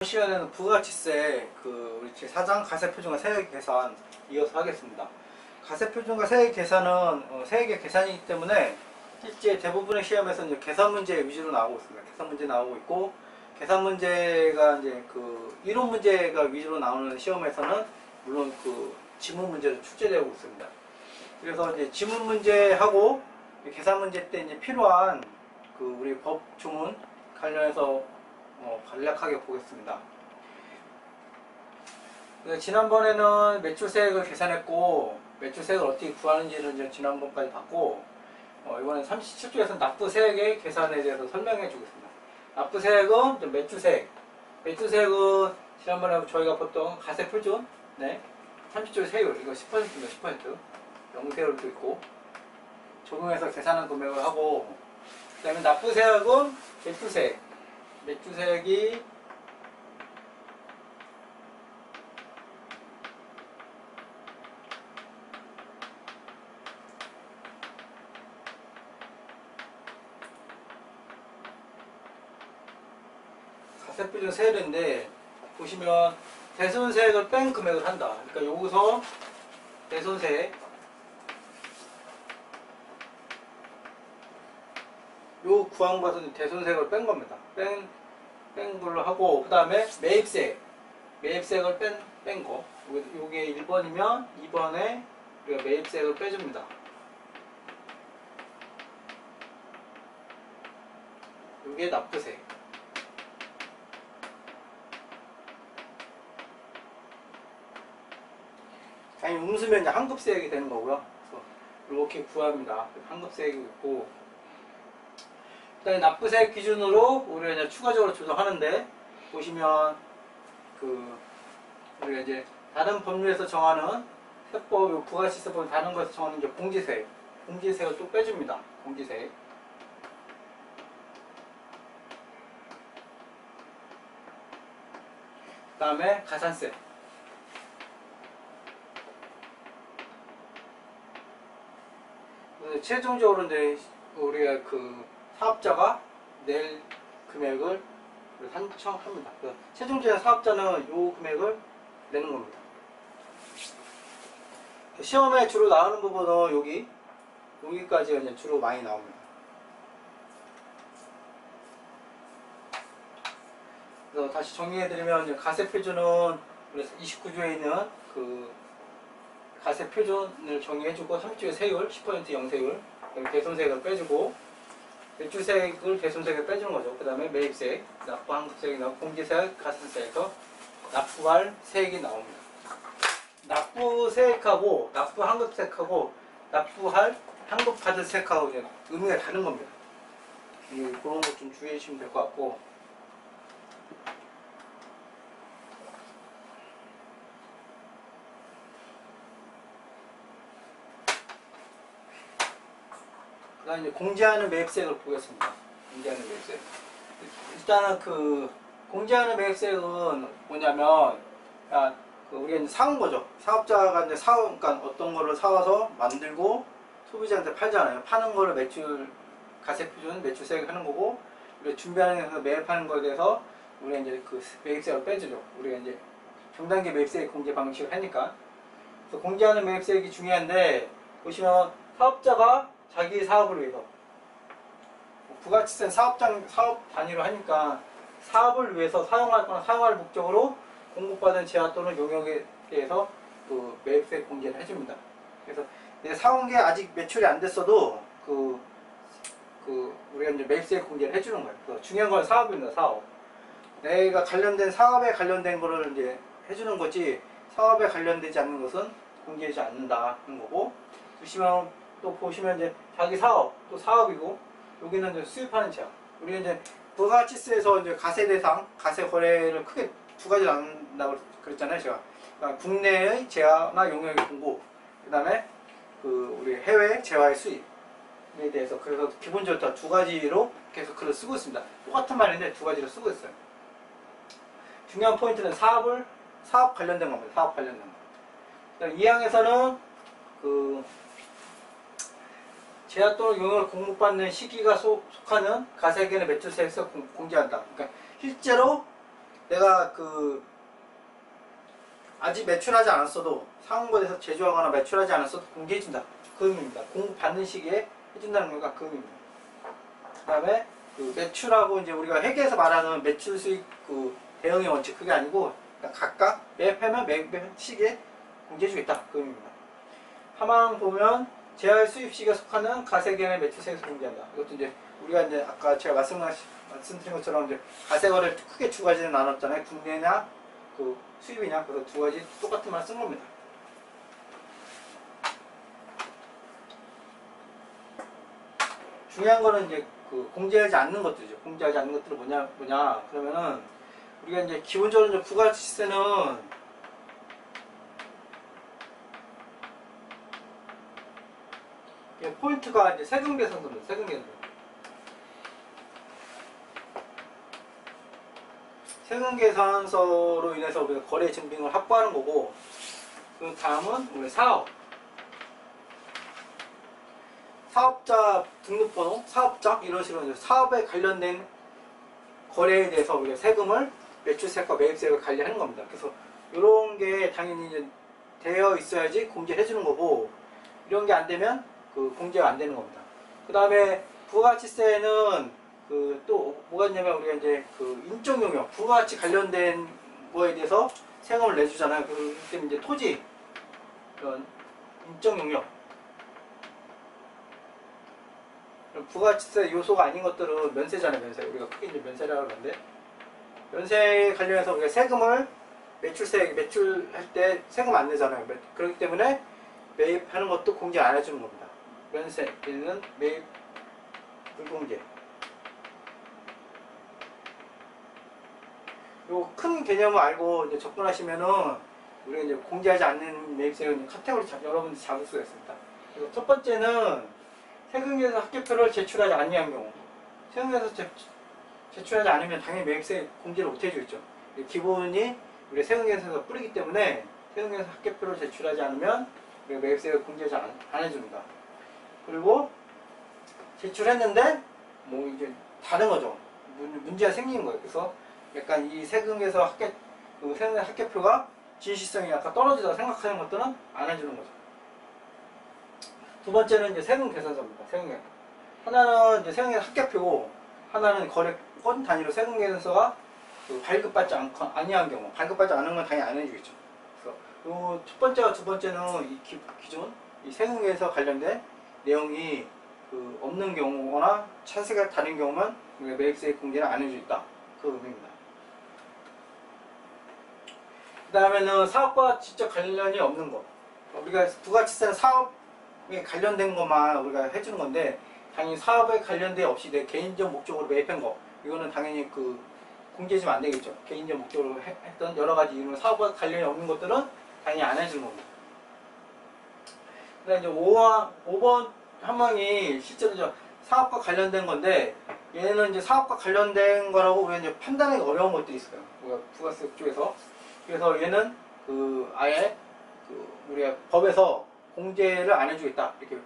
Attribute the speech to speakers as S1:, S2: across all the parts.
S1: 이번 시간에는 부가가치세 우리 제4장 가세표준과 세액 계산 이어서 하겠습니다. 가세표준과 세액 계산은 세액의 계산이기 때문에 실제 대부분의 시험에서 이제 계산 문제 위주로 나오고 있습니다. 계산 문제 나오고 있고, 계산 문제가 이제 이론 문제가 위주로 나오는 시험에서는 물론 지문 문제도 출제되고 있습니다. 그래서 이제 지문 문제하고 계산 문제 때 이제 필요한 우리 법 조문 관련해서 간략하게 보겠습니다. 지난번에는 매출세액을 계산했고, 매출세액을 어떻게 구하는지를 이제 지난번까지 봤고, 이번엔 37조에서는 납부세액의 계산에 대해서 설명해 주겠습니다. 납부세액은 매출세액, 매출세액은 지난번에 저희가 봤던 가세표준, 37조 세율, 이거 10%입니다. 10%. 영세율도 있고, 적용해서 계산한 금액을 하고, 그 다음에 납부세액은 매출세액, 매출세액이 가세표준 세율인데, 보시면 대손세액을 뺀 금액을 한다. 그러니까 여기서 대손세액, 요 구한 것은 대손세액을 뺀 겁니다. 뺀 걸로 하고, 그 다음에 매입세액을 뺀 거. 요게 1번이면 2번에 우리가 매입세액을 빼줍니다. 요게 납부세액. 당연히 음수면 이제 환급세액이 되는 거고요. 그래서 이렇게 구합니다. 환급세액이 있고, 그 다음에 납부세액 기준으로 우리가 이제 추가적으로 조정하는데, 보시면 우리가 이제 다른 법률에서 정하는 세법, 부가가치세법 다른 것에서 정하는 이제 공제세액을 또 빼줍니다. 공제세액. 그 다음에 가산세. 최종적으로 이제 우리가 사업자가 낼 금액을 산청합니다. 최종적인 사업자는 이 금액을 내는 겁니다. 시험에 주로 나오는 부분은 여기까지가 이제 주로 많이 나옵니다. 그래서 다시 정리해드리면, 가세표준은 우리 29조에 있는 가세표준을 정리해주고, 30조의 세율, 10% 영세율, 대손세액을 빼주고, 매출세액을 대손세액을 빼주는 거죠. 그 다음에 매입세액, 납부환급세액이 나오고, 공제세액, 가산세액에서 납부할 세액이 나옵니다. 납부세액하고 납부환급세액하고 납부할 환급받을 세액하고 이제 의미가 다른 겁니다. 그런 거 좀 주의해 주시면 될 것 같고, 그 다음에 이제 공제하는 매입세액을 보겠습니다. 공제하는 매입세액. 일단은 공제하는 매입세액은 뭐냐면, 우리가 이제 사온 거죠. 사업자가 이제 그러니까 어떤 거를 사와서 만들고 소비자한테 팔잖아요. 파는 거를 가세표준 매출세액 하는 거고, 우리가 준비하는 데서 매입하는 거에 대해서 우리가 이제 매입세액을 빼주죠. 우리가 이제 중단기 매입세액 공제 방식을 하니까. 그래서 공제하는 매입세액이 중요한데, 보시면 사업자가 자기 사업을 위해서, 부가가치세는 사업 단위로 하니까 사업을 위해서 사용할 목적으로 공급받은 재화 또는 용역에 대해서 매입세액 공제를 해줍니다. 그래서 사온 게 아직 매출이 안 됐어도 우리가 이제 매입세액 공제를 해주는 거예요. 그래서 중요한 건 사업입니다. 사업. 내가 사업에 관련된 거를 이제 해주는 거지, 사업에 관련되지 않는 것은 공제하지 않는다는 거고, 또 보시면 이제 자기 사업, 또 사업이고, 여기는 이제 수입하는 재화. 우리가 이제 부가가치세에서 이제 가세 대상, 가세 거래를 크게 두 가지를 나눈다고 그랬잖아요, 제가. 그러니까 국내의 재화나 용역의 공급, 그 다음에 우리 해외 재화의 수입에 대해서, 그래서 기본적으로 다 두 가지로 계속 글을 쓰고 있습니다. 똑같은 말인데 두 가지로 쓰고 있어요. 중요한 포인트는 사업 관련된 겁니다. 사업 관련된 거. 2항에서는 재화 또는 용역을 공급받는 시기가 속하는 가세액이나 매출세액에서 공제한다. 그러니까 실제로 내가 그 아직 매출하지 않았어도 상업거래에서 제조하거나 매출하지 않았어도 공개해준다. 그 의미입니다. 공급 받는 시기에 해준다는 거가 그 의미입니다. 그 다음에 그 매출하고 이제 우리가 회계에서 말하는 매출 수익 그 대응의 원칙 그게 아니고 각각 매입하면 매입 시기에 공개해주겠다. 그 의미입니다. 하방 보면 재활 수입 시기에 속하는 가세기간의 매출세에서 공개한다. 이것도 이제 우리가 이제 아까 제가 말씀드린 것처럼 이제 가세거래를 크게 두 가지를 나눴잖아요. 국내냐 그 수입이냐. 그래서 두 가지 똑같은 말 쓴 겁니다. 중요한 거는 이제 그 공개하지 않는 것들이죠. 공개하지 않는 것들은 뭐냐 그러면은 우리가 이제 기본적으로 이제 부가가치세는 포인트가 이제 세금 계산서입니다. 세금 계산서. 세금 계산서로 인해서 우리가 거래 증빙을 확보하는 거고, 그 다음은 우리 사업자 등록번호, 사업장 이런 식으로 이제 사업에 관련된 거래에 대해서 우리가 세금을 매출세과 매입세를 관리하는 겁니다. 그래서 이런 게 당연히 이제 되어 있어야지 공개를 해주는 거고, 이런 게 안 되면 그 공개가 안 되는 겁니다. 그 다음에 부가가치세는 그 또 뭐가 있냐면 우리가 이제 그 인적 용역, 부가가치 관련된 거에 대해서 세금을 내주잖아요. 그렇기 때문에 이제 토지, 이런 인적 용역, 부가가치세 요소가 아닌 것들은 면세잖아요. 면세. 우리가 크게 이제 면세라고 하는데, 면세 관련해서 우리가 세금을 매출할 때 세금 안 내잖아요. 그렇기 때문에 매입하는 것도 공개 안 해주는 겁니다. 면세는 매입 불공개. 요 큰 개념을 알고 이제 접근하시면은 우리가 이제 공개하지 않는 매입세는 카테고리 여러분들 잡을 수가 있습니다. 그래서 첫 번째는 세금계에서 합계표를 제출하지 아니한 경우. 세금계에서 제출하지 않으면 당연히 매입세 공개를 못 해주겠죠. 기본이 우리 세금계에서 뿌리기 때문에 세금계에서 합계표를 제출하지 않으면 우리가 매입세를 공개하지 안 해줍니다. 그리고 제출했는데 뭐 이제 다른 거죠. 문제가 생기는 거예요. 그래서 약간 이 세금계에서 세금계 합계표가 진실성이 약간 떨어지다고 생각하는 것들은 안 해주는 거죠. 두 번째는 이제 세금 계산서입니다. 세금 계산. 하나는 이제 세금 계산 합계표고, 하나는 거래건 단위로 세금 계산서가 발급받지 아니한 경우, 발급받지 않은 건 당연히 안 해주겠죠. 그래서 요 첫 번째와 두 번째는 이 기존 이 세금 계산서 관련된 내용이 없는 경우거나 차세가 다른 경우만 매입세 공개를 안 해주 있다. 그 의미입니다. 그 다음에는 사업과 직접 관련이 없는 것. 우리가 부가가치세는 사업에 관련된 것만 우리가 해주는 건데, 당연히 사업에 관련된 없이 내 개인적 목적으로 매입한 거, 이거는 당연히 공개해주면 안 되겠죠. 개인적 목적으로 했던 여러 가지 이유로 사업과 관련이 없는 것들은 당연히 안 해주는 겁니다. 그 다음에 이제 5번 항목이 실제로 사업과 관련된 건데, 얘는 이제 사업과 관련된 거라고 우리가 이제 판단하기 어려운 것들이 있어요. 우리가 부가세 쪽에서. 그래서 얘는 아예 우리가 법에서 공개를 안 해주겠다. 이렇게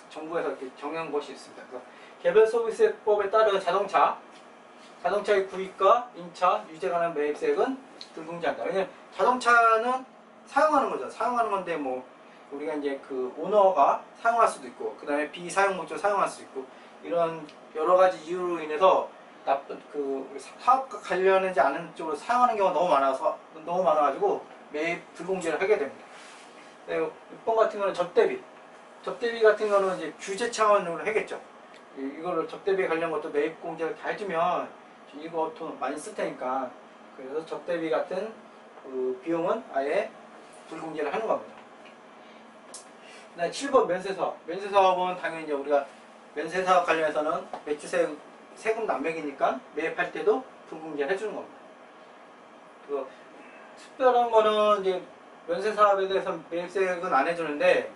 S1: 정부에서 이렇게 정한 것이 있습니다. 그래서 개별소비세법에 따른 자동차의 구입과 임차, 유지에 관한 매입세액은 불공개한다. 왜냐면 자동차는 사용하는 거죠. 사용하는 건데 뭐 우리가 이제 오너가 사용할 수도 있고, 그 다음에 비사용 목적으로 사용할 수도 있고, 이런 여러 가지 이유로 인해서 사업과 관련하지 않은 쪽으로 사용하는 경우가 너무 많아가지고 매입 불공개를 하게 됩니다. 6번 같은 거는 접대비 같은 거는 이제 규제 차원으로 하겠죠. 이거를 접대비 관련 것도 매입 공개를 다 해주면 이거 돈 많이 쓸 테니까, 그래서 접대비 같은 비용은 아예 불공개를 하는 겁니다. 7번 면세사업은 당연히 이제 우리가 면세사업 관련해서는 세금 남매기니까 매입할 때도 불공개를 해주는 겁니다. 특별한 거는 이제 면세사업에 대해서 매입세액은 안 해주는데,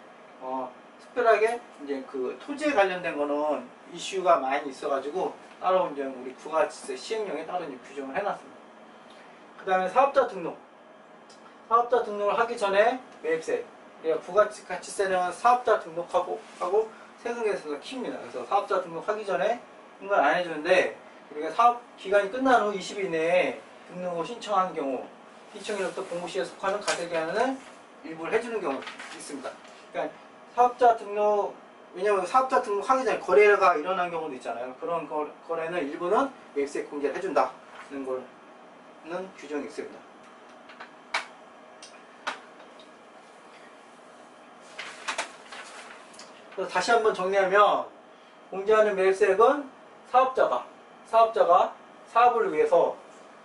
S1: 특별하게 이제 토지에 관련된 거는 이슈가 많이 있어가지고 따로 이제 우리 부가가치세 시행령에 따로 이제 규정을 해놨습니다. 그 다음에 사업자 등록을 하기 전에 매입세. 부가가치세는 사업자 등록하고 세금계에서 킵니다. 그래서 사업자 등록하기 전에 이건 안 해주는데, 우리가 사업 기간이 끝난 후 20일 내에 등록을 신청한 경우 시청일로부터 공고시에 속하는 가세기한을 일부를 해주는 경우 있습니다. 그러니까 사업자 등록, 왜냐하면 사업자 등록하기 전에 거래가 일어난 경우도 있잖아요. 그런 거래는 일부는 매입세액 공제를 해준다는 거는 규정이 있습니다. 그래서 다시 한번 정리하면 공제하는 매입세액은 사업자가 사업을 위해서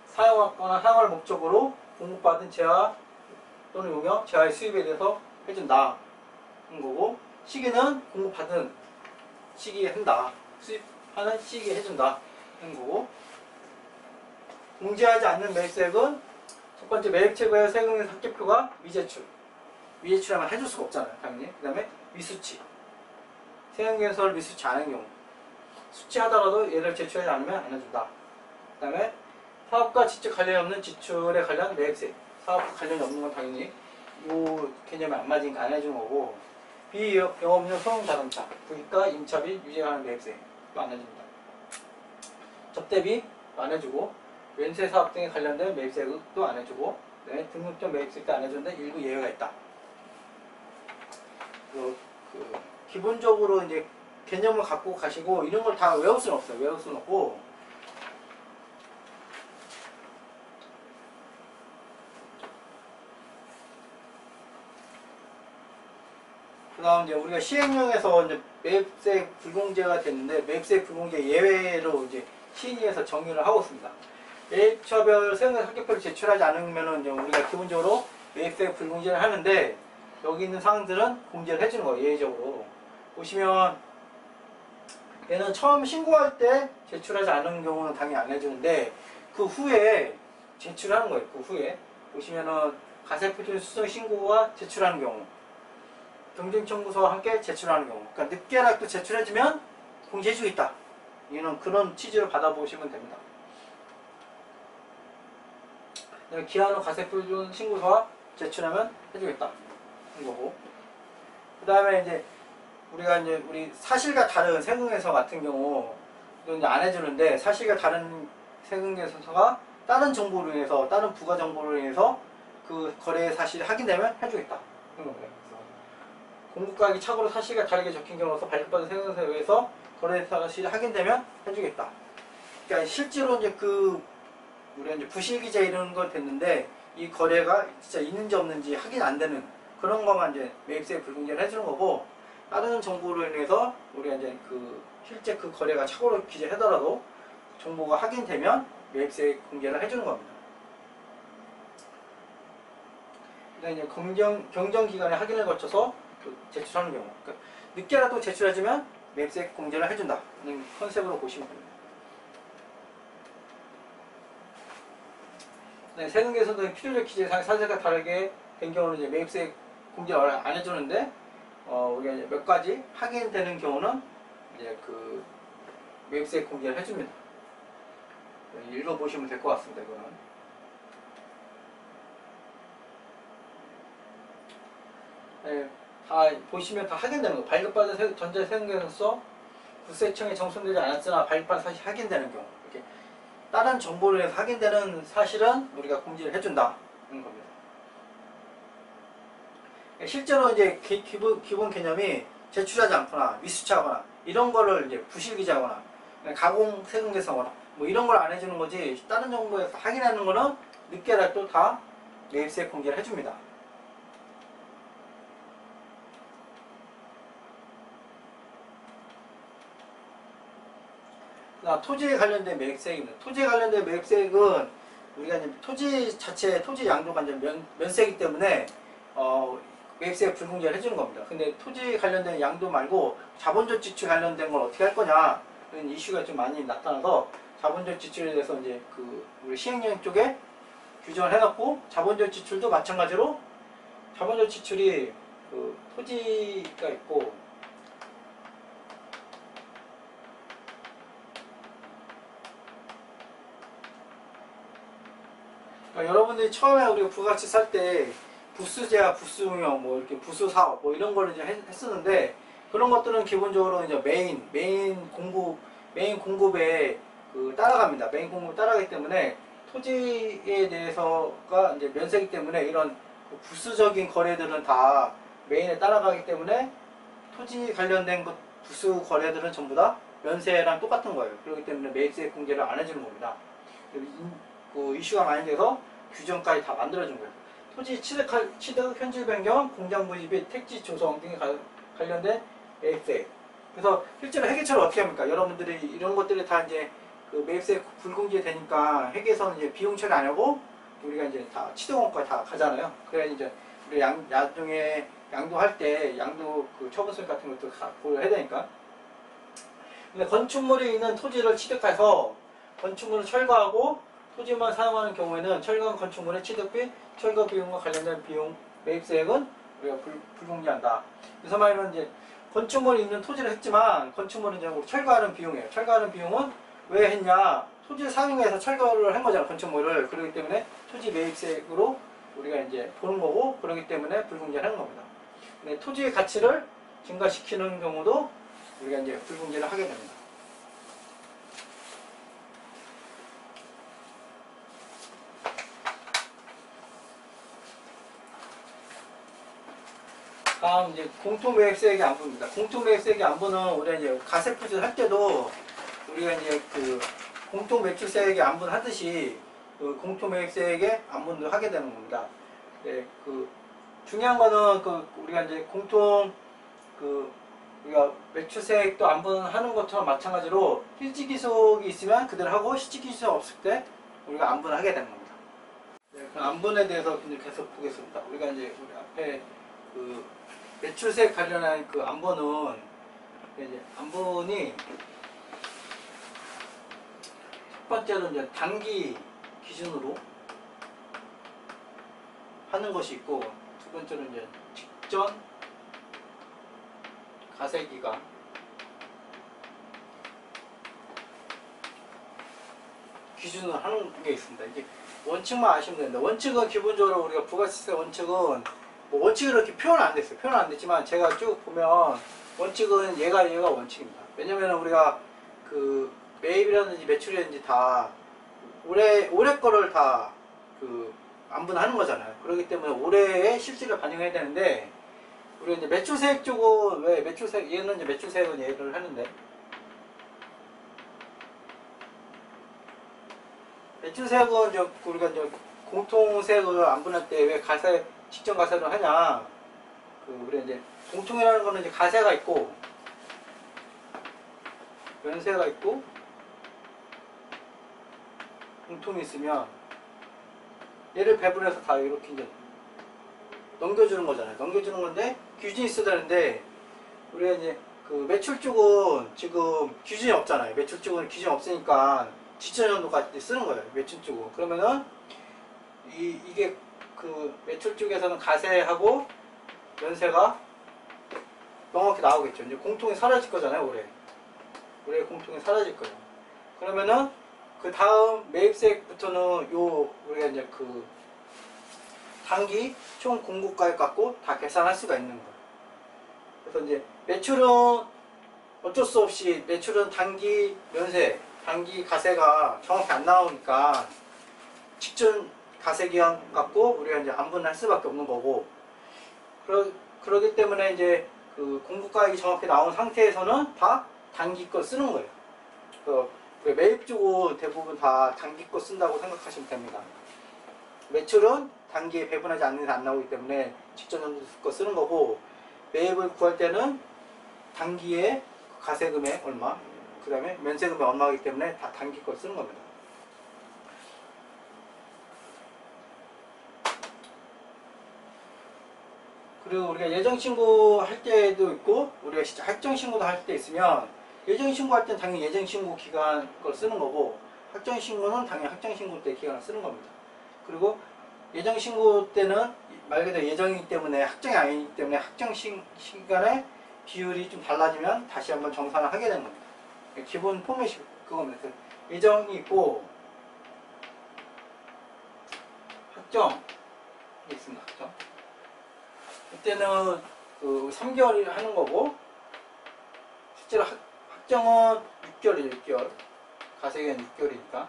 S1: 사용하거나 사용할 목적으로 공급받은 재화 또는 용역, 재화의 수입에 대해서 해준다는 거고, 시기는 공급받은 시기에 한다. 수입하는 시기에 해준다는 거고, 공제하지 않는 매입세액은 첫 번째 매입체고의 세금의 합계표가 미제출하면 해줄 수가 없잖아요, 당연히. 그 다음에 미수치, 세금계산서를 미수치 않은 경우, 수치하더라도 얘를 제출하지 않으면 안 해준다. 그 다음에 사업과 직접 관련이 없는 지출에 관련 매입세액, 사업과 관련이 없는 건 당연히 이 개념에 안 맞으니까 안 해주는 거고, 비영업용 소형자동차, 부기가, 임차비, 유지하는 매입세액도 안 해줍니다. 접대비 안 해주고, 왼세사업 등에 관련된 매입세액도 안 해주고, 네, 등록점 매입세액도 안 해주는데 일부 예외가 있다. 기본적으로 이제 개념을 갖고 가시고 이런 걸 다 외울 수는 없어요. 외울 수는 없고, 그 다음 이제 우리가 시행령에서 이제 매입세액 불공제가 됐는데, 매입세액 불공제 예외로 이제 시행령에서 정의를 하고 있습니다. 매입처별 세금의 합계표를 제출하지 않으면은 이제 우리가 기본적으로 매입세액 불공제를 하는데, 여기 있는 사항들은 공제를 해주는 거예요. 예외적으로 보시면 얘는 처음 신고할 때 제출하지 않은 경우는 당연히 안 해주는데, 그 후에 제출하는 거예요. 그 후에 보시면은 가세표준 수정 신고와 제출하는 경우, 경쟁청구서와 함께 제출하는 경우, 그러니까 늦게라도 제출해주면 공제해주겠다. 이는 그런 취지로 받아보시면 됩니다. 기한 후 가세표준 신고서와 제출하면 해주겠다. 거고. 그 다음에 이제 우리가 이제 우리 사실과 다른 세금계산서 같은 경우 이제 안 해주는데, 사실과 다른 세금계산서가 다른 정보로 인해서, 다른 부가 정보로 인해서 그 거래 사실이 확인되면 해주겠다. 공급가격이 착오로 사실과 다르게 적힌 경우로서 발급받은 세금계산서에 의해서 거래 사실이 확인되면 해주겠다. 그러니까 실제로 이제 우리가 이제 부실기재 이런 거 됐는데, 이 거래가 진짜 있는지 없는지 확인 안 되는 그런 것만 이제 매입세액 불공제를 해주는 거고, 다른 정보로 인해서 우리가 이제 실제 그 거래가 착오로 기재하더라도 정보가 확인되면 매입세액 공제를 해주는 겁니다. 그다음에 이제 경정기간의 확인을 거쳐서 제출하는 경우, 그러니까 늦게라도 제출해주면 매입세액 공제를 해준다는 컨셉으로 보시면 됩니다. 네, 세금계산서의 필요적 기재상 사실과 다르게 된 경우는 이제 매입세액 공제를 안 해주는데, 우리가 이제 몇 가지 확인되는 경우는 이제 매입세액 공제를 해줍니다. 읽어보시면 될 것 같습니다. 이거는. 네, 다 보시면 다 확인되는 거. 발급받은 전자세금계산서 국세청에 정송되지 않았으나 발급한 사실이 확인되는 경우, 이렇게 다른 정보를 해서 확인되는 사실은 우리가 공제를 해준다는 겁니다. 실제로 이제 기본 개념이 제출하지 않거나 미수치하거나 이런 거를 이제 부실기재하거나 가공 세금계산하거나 뭐 이런 걸 안 해주는 거지, 다른 정보에서 확인하는 거는 늦게라도 다 매입세액 공제를 해줍니다. 토지에 관련된 매입세액입니다. 토지에 관련된 매입세액은 우리가 이제 토지 자체, 토지 양도가 이제 면세이기 때문에 매입세액 불공제를 해주는 겁니다. 근데 토지 관련된 양도 말고 자본적 지출 관련된 걸 어떻게 할 거냐 이런 이슈가 좀 많이 나타나서, 자본적 지출에 대해서 이제 우리 시행령 쪽에 규정을 해놓고, 자본적 지출도 마찬가지로 자본적 지출이 토지가 있고, 그러니까 여러분들이 처음에 우리가 부가가치 살 때 부수제와 부수운영, 뭐 이렇게 부수사업 뭐 이런 걸 이제 했었는데, 그런 것들은 기본적으로 이제 메인 공급에 따라갑니다. 메인 공급 따라가기 때문에 토지에 대해서가 이제 면세기 때문에 이런 부수적인 거래들은 다 메인에 따라가기 때문에 토지 관련된 것 부수 거래들은 전부 다 면세랑 똑같은 거예요. 그렇기 때문에 매입세 공개를 안 해주는 겁니다. 그 이슈가 많이 돼서 규정까지 다 만들어준 거예요. 토지 취득, 현질 변경, 공장 부지 및 택지 조성 등에 관련된 매입세. 그래서 실제로 회계처를 어떻게 합니까? 여러분들이 이런 것들이 다 이제 그 매입세 불공개 되니까 회계에서는 이제 비용 처리 안 하고 우리가 이제 다 취득원까지 다 가잖아요. 그래야 이제 우리 나중에 양도할 때 양도 그 처분성 같은 것도 다 고려해야 되니까. 근데 건축물이 있는 토지를 취득해서 건축물을 철거하고 토지만 사용하는 경우에는 철거한 건축물의 취득비, 철거 비용과 관련된 비용 매입세액은 우리가 불공개한다. 그래서 말하면 이제 건축물이 있는 토지를 했지만 건축물은 이제 철거하는 비용이에요. 철거하는 비용은 왜 했냐? 토지를 사용해서 철거를 한 거잖아, 건축물을. 그렇기 때문에 토지 매입세액으로 우리가 이제 보는 거고, 그렇기 때문에 불공개를 하는 겁니다. 근데 토지의 가치를 증가시키는 경우도 우리가 이제 불공개를 하게 됩니다. 다음 이제 공통매입세액의 안부입니다. 공통매입세액의 안부는 우리가 이제 가세표시를 할 때도 우리가 이제 그 공통매출세액의 안분 하듯이 그 공통매입세액의 안분도 하게 되는 겁니다. 네, 그 중요한 거는 그 우리가 이제 우리가 매출세액도 안분하는 것처럼 마찬가지로 실질기속이 있으면 그대로 하고 실질기속 없을 때 우리가 안분을 하게 되는 겁니다. 네, 그 안분에 대해서 이제 계속 보겠습니다. 우리가 이제 우리 앞에 그 매출세액 관련한 그 안분은 이제 안분이 첫 번째로 이제 단기 기준으로 하는 것이 있고, 두 번째로 이제 직전 가세기간, 기준으로 하는 게 있습니다. 이게 원칙만 아시면 됩니다. 원칙은 기본적으로 우리가 부가세세 원칙은 뭐 원칙이 이렇게 표현은 안 됐어요. 표현은 안 됐지만 제가 쭉 보면 원칙은 얘가 원칙입니다. 왜냐면 우리가 그 매입이라든지 매출이라든지 다 올해 거를 다 그 안분하는 거잖아요. 그렇기 때문에 올해의 실질을 반영해야 되는데, 우리가 이제 매출세액 쪽은 왜 매출세액, 얘는 이제 매출세액은 얘를 하는데, 매출세액은 이제 우리가 이제 공통세액을 안분할 때 왜 직전 가세를 하냐? 그 우리 이제 공통이라는 거는 이제 가세가 있고 면세가 있고 공통이 있으면 얘를 배분해서 다 이렇게 이제 넘겨주는 거잖아요. 넘겨주는 건데 기준이 있어야 되는데, 우리가 이제 그 매출 쪽은 지금 기준이 없잖아요. 매출 쪽은 기준이 없으니까 지천연도까지 쓰는 거예요. 매출 쪽은. 그러면은 이게 그 매출 쪽에서는 가세하고 면세가 명확히 나오겠죠. 이제 공통이 사라질 거잖아요. 올해 공통이 사라질 거예요. 그러면은 그 다음 매입세액부터는 우리가 이제 그 단기 총 공고가액 갖고 다 계산할 수가 있는 거예요. 그래서 이제 매출은 어쩔 수 없이 매출은 단기 면세, 단기 가세가 정확히 안 나오니까 직전 가세기간 갖고 우리가 이제 안분할 수밖에 없는 거고, 그러기 때문에 이제 그 공고가액이 정확히 나온 상태에서는 다 단기 거 쓰는 거예요. 매입 쪽은 대부분 다 단기 거 쓴다고 생각하시면 됩니다. 매출은 단기에 배분하지 않는 이상 안 나오기 때문에 직전 연도 거 쓰는 거고, 매입을 구할 때는 단기에 가세금액 얼마, 그 다음에 면세금액 얼마이기 때문에 다 단기 거 쓰는 겁니다. 그리고 우리가 예정신고 할 때도 있고, 우리가 진짜 확정신고도 할 때 있으면, 예정신고 할 때는 당연히 예정신고 기간 걸 쓰는 거고, 확정신고는 당연히 확정신고 때 기간을 쓰는 겁니다. 그리고 예정신고 때는 말 그대로 예정이기 때문에 확정이 아니기 때문에 확정시간의 비율이 좀 달라지면 다시 한번 정산을 하게 되는 겁니다. 기본 포맷이 그겁니다. 예정이 있고, 확정이 있습니다. 확정. 이때는 그 3개월이 하는 거고, 실제로 확정은 6개월이죠. 6개월. 가세기간 6개월이니까.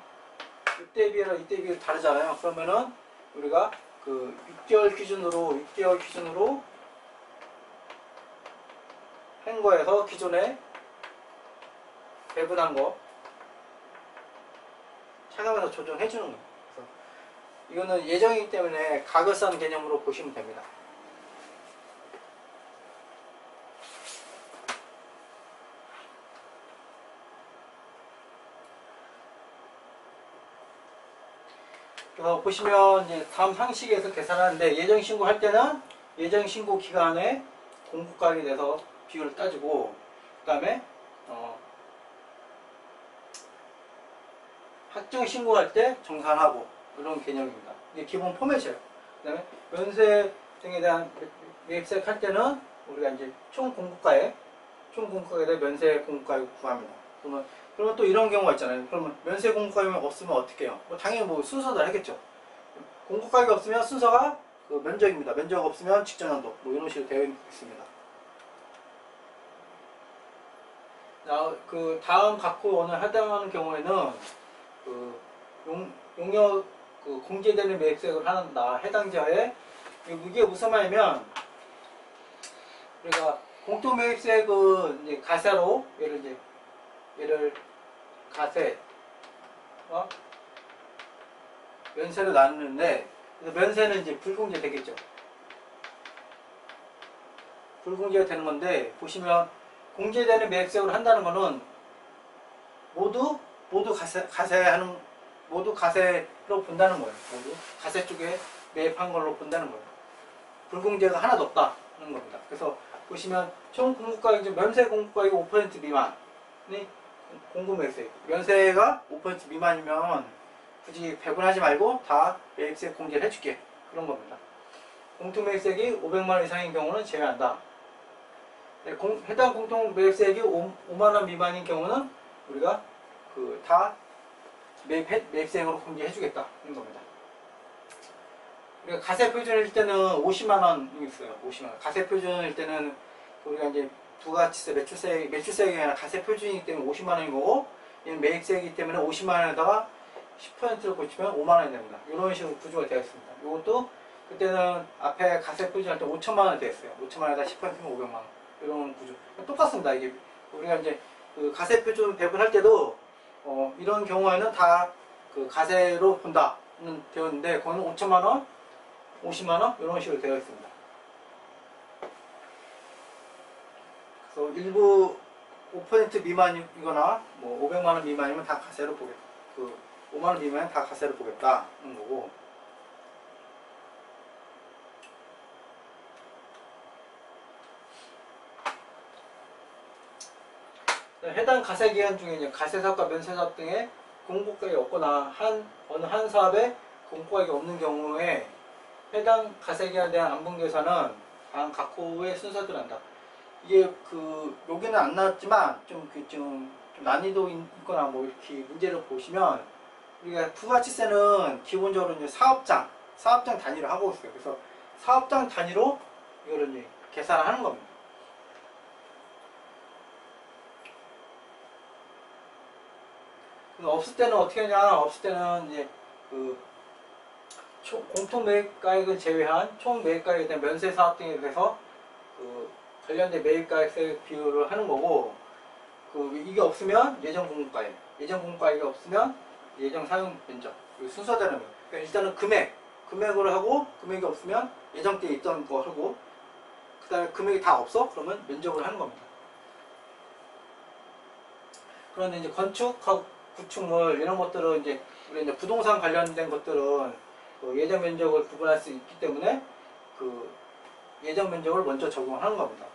S1: 이때 비해서 다르잖아요. 그러면은 우리가 그 6개월 기준으로 한 거에서 기존에 배분한 거 찾아가서 조정해 주는 거예요. 그래서 이거는 예정이기 때문에 가결산 개념으로 보시면 됩니다. 그래서 보시면 이제 다음 상식에서 계산하는데 예정 신고할 때는 예정 신고 기간에 공고가액에 대해서 비율을 따지고 그다음에 확정 신고할 때 정산하고 이런 개념입니다. 이게 기본 포맷이에요. 그다음에 면세 등에 대한 매입세액 할 때는 우리가 이제 총 공고가에 대해 면세 공고가액을 구합니다. 그러면 또 이런 경우가 있잖아요. 그러면 면세 공고가액이 없으면 어떻게 해요? 뭐 당연히 뭐 순서대로 하겠죠. 공고가액이 없으면 순서가 그 면적입니다. 면적 없으면 직전연도 뭐 이런 식으로 되어 있습니다. 그 다음 각호원을 해당하는 경우에는 그 용역 그 공제되는 매입세액을 한다. 해당 지하에 이게 무슨 말이냐면 우리가 공통매입세액은 이제 가세로 얘를 가세 면세로 나누는데 면세는 이제 불공제 되겠죠. 불공제가 되는 건데 보시면 공제되는 매입세액을 한다는 거는 모두 가세로 본다는 거예요. 모두 가세 쪽에 매입한 걸로 본다는 거예요. 불공제가 하나도 없다는 겁니다. 그래서 보시면 총 공고가액 면세 공고가액이 5% 미만이 공고매입세액. 면세가 5% 미만이면 굳이 배분하지 말고 다 매입세액 공제를 해줄게. 그런 겁니다. 공통매입세액이 500만 원 이상인 경우는 제외한다. 해당 공통매입세액이 5만 원 미만인 경우는 우리가 다 매입세액으로 공제해주겠다는 겁니다. 우리가 가세 표준일 때는 50만 원이 있어요. 50만 원. 가세 표준일 때는 우리가 이제 부가치세, 매출세액이 아니라 가세 표준이기 때문에 50만 원인 거고, 얘는 매입세액이기 때문에 50만 원에다가 10%를 고치면 5만 원이 됩니다. 이런 식으로 구조가 되어 있습니다. 이것도 그때는 앞에 가세 표준할 때 5천만 원이 되었어요. 5천만 원에다 10%면 500만 원. 이런 구조. 똑같습니다. 이게 우리가 이제 그 가세 표준 배분할 때도 이런 경우에는 다 그 가세로 본다는 되어 있는데, 거기는 5천만 원, 50만 원 이런 식으로 되어 있습니다. 그래서 일부 5% 미만이거나 뭐 500만 원 미만이면 다 가세로 보겠다. 5만 원 미만은 다 가세로 보겠다는 거고. 해당 가세 기간 중에 이제 가세사업과 면세사업 등의 공고가액이 없거나 어느 한 사업에 공고가액이 없는 경우에 해당 가세 기간에 대한 안분 계산은 다음 각호의 순서대로 한다. 이게 여기는 안 나왔지만 좀 난이도 있거나 뭐 이렇게 문제를 보시면 우리가 부가치세는 기본적으로 이제 사업장 단위로 하고 있어요. 그래서 사업장 단위로 이거를 이제 계산을 하는 겁니다. 없을 때는 어떻게 하냐? 없을 때는 이제 공통 매입가액은 제외한 총 매입가액에 대한 면세 사업 등에 대해서 관련된 매입가액세 비율을 하는 거고, 이게 없으면 예정 공고가액이 없으면 예정 사용 면적 순서대로. 그러니까 일단은 금액으로 하고, 금액이 없으면 예정 때 있던 거 하고, 그 다음에 금액이 다 없어? 그러면 면적을 하는 겁니다. 그런데 이제 건축하고 구축물 이런 것들은 이제 우리 이제 부동산 관련된 것들은 예정 면적을 구분할 수 있기 때문에 예정 면적을 먼저 적용하는 겁니다.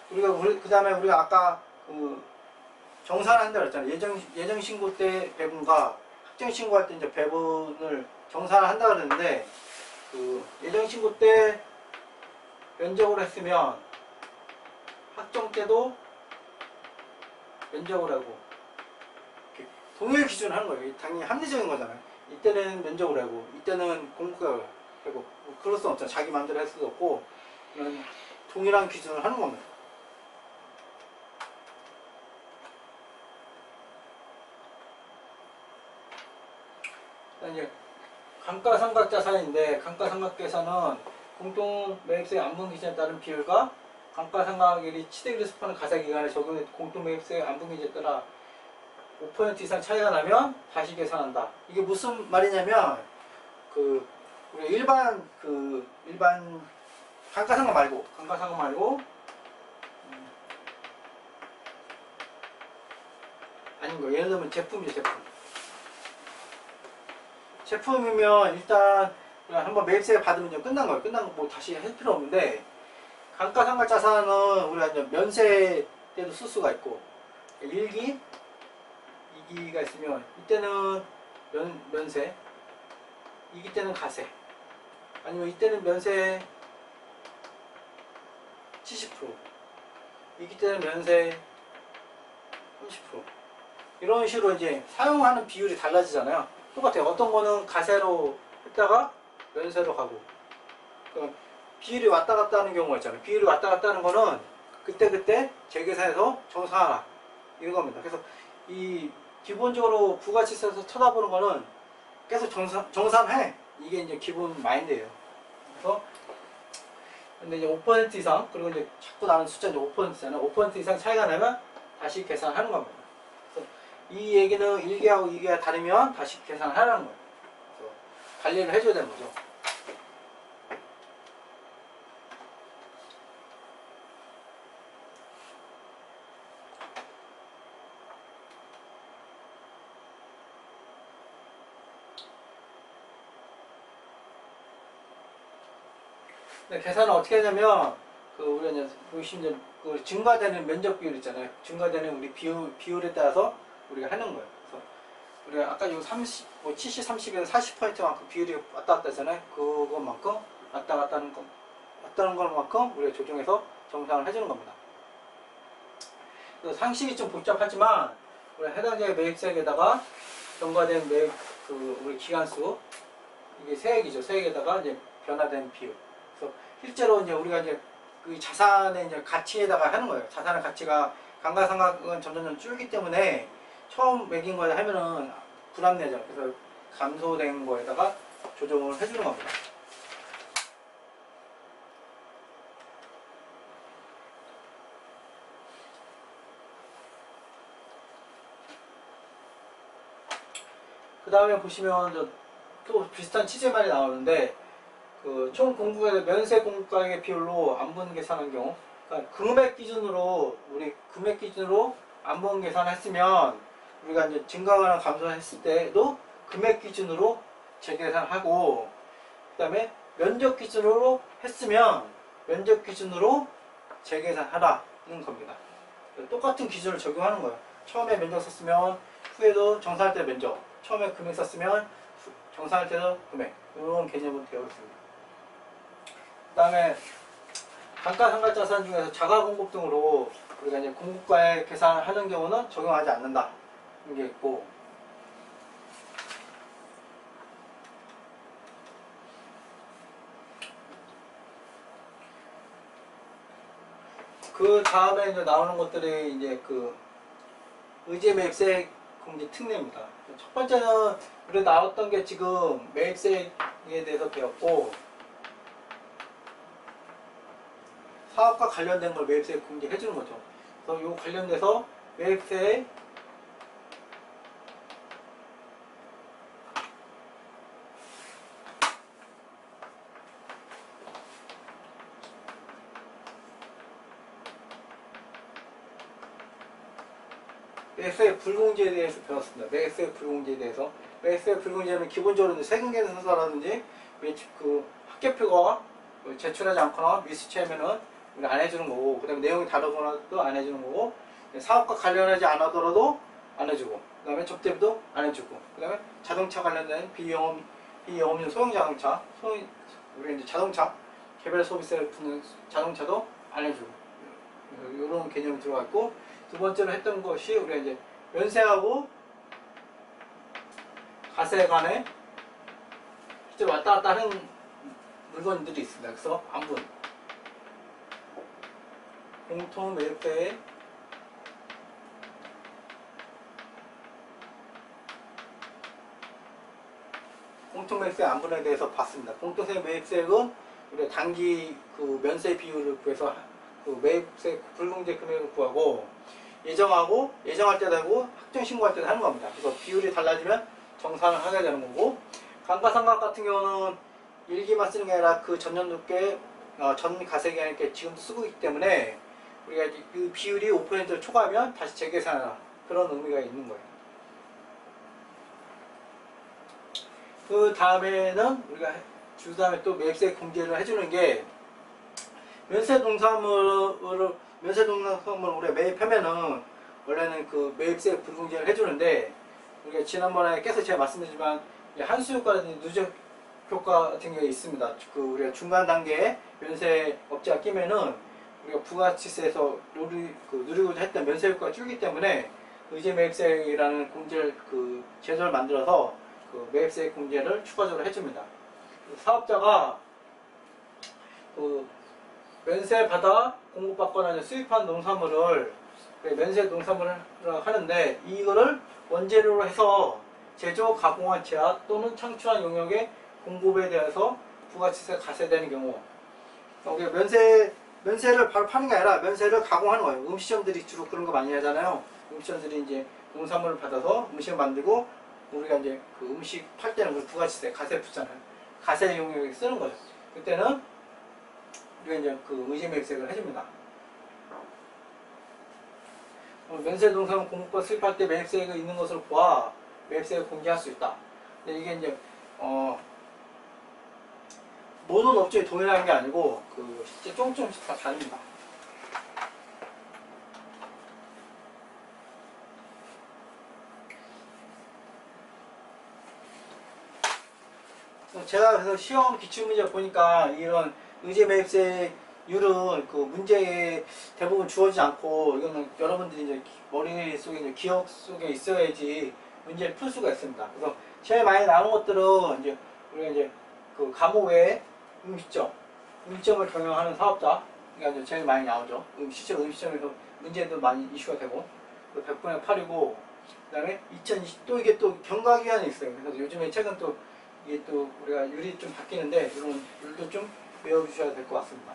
S1: 그 다음에 우리가 아까 정산한다 그랬잖아요. 예정 신고 때 배분과 확정 신고할 때 이제 배분을 정산한다 그랬는데, 예정 신고 때 면적으로 했으면 확정 때도 면적으로 하고 동일 기준을 하는 거예요. 당연히 합리적인 거잖아요. 이때는 면적으로 하고 이때는 공고가액으로 하고 그럴 수 없잖아요. 자기 마음대로 할 수도 없고, 동일한 기준을 하는 겁니다. 이제 감가상각자산인데, 감가상각계산은 공동 매입세 안분 기준에 따른 비율과 감가상각일이 취득일을 수립하는 가사기간에 적용된 공동 매입세 안분 기준에 따라 5% 이상 차이가 나면 다시 계산한다. 이게 무슨 말이냐면, 우리 일반 감가상각 말고 아닌 거. 예를 들면 제품이죠, 제품이면 일단 그냥 한번 매입세 받으면 좀 끝난 거예요. 끝난 거 뭐 다시 할 필요 없는데, 감가상각자산은 우리가 이제 면세 때도 쓸 수가 있고, 1기, 2기가 있으면 이때는 면세, 2기 때는 가세, 아니면 이때는 면세 70%, 2기 때는 면세 30%. 이런 식으로 이제 사용하는 비율이 달라지잖아요. 똑같아요. 어떤 거는 가세로 했다가 면세로 가고, 그러니까 비율이 왔다 갔다 하는 경우가 있잖아요. 비율이 왔다 갔다 하는 거는 그때 재계산해서 정산하라, 이런 겁니다. 그래서 이 기본적으로 부가치세에서 쳐다보는 거는 계속 정산해. 이게 이제 기본 마인드예요. 그래서 근데 이제 5% 이상, 그리고 이제 자꾸 나오는 숫자는 5%잖아요. 5% 이상 차이가 나면 다시 계산하는 겁니다. 그래서 이 얘기는 1기하고 2기가 다르면 다시 계산하라는 거예요. 그래서 관리를 해줘야 되는 거죠. 계산을 어떻게 하냐면, 우리가 이제 보시면 그 증가되는 면적 비율 있잖아요. 증가되는 우리 비율에 따라서 우리가 하는 거예요. 그래서 우리가 아까 요 70, 30에서 40%만큼 비율이 왔다 갔다 했잖아요. 그것만큼 왔다 갔다 하는 것만큼 우리가 조정해서 정산을 해주는 겁니다. 그래서 상식이 좀 복잡하지만, 우리 해당자의 매입세액에다가 경과된 매입 우리 기간수, 이게 세액이죠. 세액에다가 이제 변화된 비율. 그래서 실제로 이제 우리가 이제 그 자산의 이제 가치에다가 하는 거예요. 자산의 가치가 감가상각은 점점 줄기 때문에 처음 매긴 거에 하면은 불합리하죠. 그래서 감소된 거에다가 조정을 해주는 겁니다. 그 다음에 보시면 또 비슷한 취재말이 나오는데, 총 공급액의 면세 공급가액의 비율로 안분 계산한 경우, 그러니까 금액 기준으로 안분 계산했으면, 우리가 이제 증가하거나 감소했을 때도 금액 기준으로 재계산하고, 그 다음에 면적 기준으로 했으면 면적 기준으로 재계산하라는 겁니다. 똑같은 기준을 적용하는 거예요. 처음에 면적 썼으면 후에도 정산할 때 면적, 처음에 금액 썼으면 정산할 때도 금액, 이런 개념으로 되어 있습니다. 그 다음에 감가상각자산 중에서 자가공급 등으로 우리가 이제 공급가액 계산을 하는 경우는 적용하지 않는다, 이런 게 있고, 그 다음에 이제 나오는 것들이 이제 의제 매입세 공제 특례입니다. 첫 번째는 우리 나왔던 게 지금 매입세에 대해서 배웠고, 사업과 관련된 걸 매입세 공제해 주는 거죠. 그래서 요 관련돼서 매입세 불공제에 대해서 배웠습니다. 매입세 불공제에 대해서. 매입세 불공제는 기본적으로 세금계산서라든지 합계표가 제출하지 않거나 미수치하면은 우리 안 해주는 거고, 그 다음에 내용이 다르거나도 안 해주는 거고, 사업과 관련하지 않아더라도 안 해주고, 그 다음에 접대비도 안 해주고, 그 다음에 자동차 관련된 비영업용 소형 자동차, 우리 이제 자동차 개별 소비세를 푸는 자동차도 안 해주고, 이런 개념이 들어가 있고, 두 번째로 했던 것이 우리가 이제 면세하고 가세 간에 실제로 왔다 갔다 하는 물건들이 있습니다. 그래서 안분, 공통 매입세액, 공통매입세 안분에 대해서 봤습니다. 공통세 매입세액은 우리가 단기 그 면세 비율을 구해서 그 매입세 불공제 금액을 구하고 예정할 때도 하고 확정 신고할 때도 하는 겁니다. 그래서 비율이 달라지면 정산을 하게 되는 거고, 감가상각 같은 경우는 일기만 쓰는 게 아니라 그 전년도께 전 가세기간에 지금 쓰고 있기 때문에 우리가 그 비율이 5%를 초과하면 다시 재계산하는 그런 의미가 있는 거예요. 그 다음에는 우리가 주 다음에 또 매입세 공제를 해주는 게 면세 농산물을 우리가 매입하면은 원래는 그 매입세 불공제를 해주는데, 우리가 지난번에 계속 제가 말씀드리지만 한수효과라든지 누적 효과 같은 게 있습니다. 그 우리가 중간 단계에 면세 업자가 끼면은 우리가 부가치세에서 누리고자 했던 면세 효과가 줄기 때문에 의제 매입세라는 공제를 그 제도를 만들어서 그 매입세 공제를 추가적으로 해줍니다. 사업자가 그 면세 받아 공급받거나 수입한 농산물을 면세 농산물을 하는데, 이거를 원재료로 해서 제조, 가공한 제약 또는 창출한 영역의 공급에 대해서 부가치세가 가세되는 경우, 우리가 면세를 바로 파는 게 아니라 면세를 가공하는 거예요. 음식점들이 주로 그런 거 많이 하잖아요. 음식점들이 이제 농산물을 받아서 음식을 만들고 우리가 이제 그 음식 팔 때는 그 부가치세 가세 붙잖아요. 가세 영역에 쓰는 거죠. 그때는 우리가 이제 그 의제 매입세를 해줍니다. 면세 농산물 공급과 수입할 때 매입세가 있는 것으로 보아 매입세를 공개할 수 있다. 근데 이게 이제 모든 업종이 동일한 게 아니고 그 실제 조금씩 다 다릅니다. 제가 그래서 시험 기출문제 보니까 이런 의제 매입세율은 그 문제에 대부분 주어지지 않고, 이거는 여러분들이 이제 머릿속에 이제 기억 속에 있어야지 문제를 풀 수가 있습니다. 그래서 제일 많이 나오는 것들은 이제 우리가 이제 그 감호 외에 음식점을 경영하는 사업자가 이제 제일 많이 나오죠. 실제로 음식점에서 문제도 많이 이슈가 되고, 100분의 8이고, 그 다음에 2020, 또 이게 또 경과기간이 있어요. 그래서 요즘에 최근 또 이게 또 우리가 율이 좀 바뀌는데, 이런 율도 좀 외워주셔야 될 것 같습니다.